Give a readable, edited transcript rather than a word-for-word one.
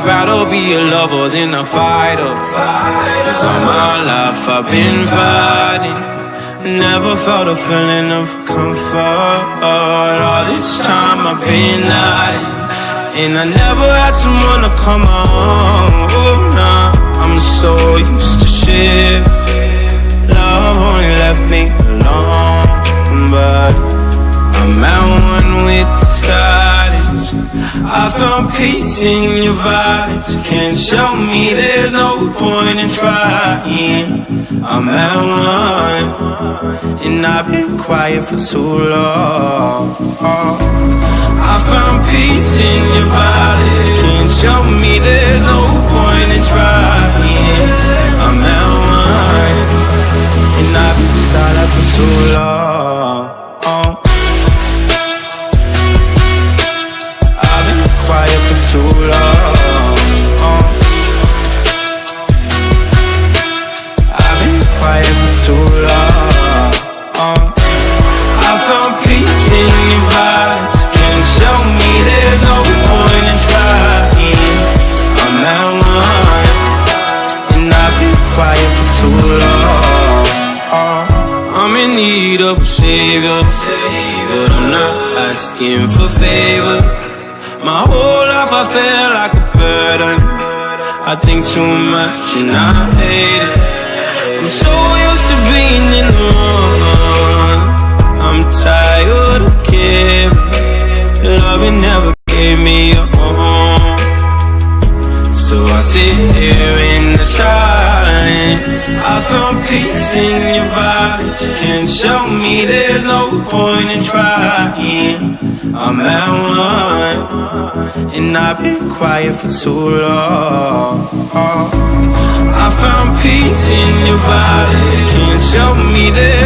rather be a lover than a fighter. Cause all my life I've been fighting, never felt a feeling of comfort. All this time I've been hiding, and I never had someone to come on. Oh, nah, I'm so used to shit. Love only left me alone, but I'm at one with the silence. I found peace in your vibes. Can't show me there's no point in trying. I'm at one, and I've been quiet for too long. I found peace in your vibes. Can't show me there's no point in trying. I'm at one, and I've been silent for too long. I've been quiet for too long. I've been quiet for too long. I found peace in your vibes. Can't show me there's no point in trying. I'm at one, and I've been quiet for too long. I'm in need of a savior, but I'm not asking for favors. My whole life I feel like a burden. I think too much and I hate it. I'm so used to being in the wrong. I'm tired of caring. Loving never gave me a home. So I sit here in the silence. I found peace in your vibes. Can't show me there's no point in trying. I'm at one, and I've been quiet for too long. I found peace in your vibes. Can't show me there's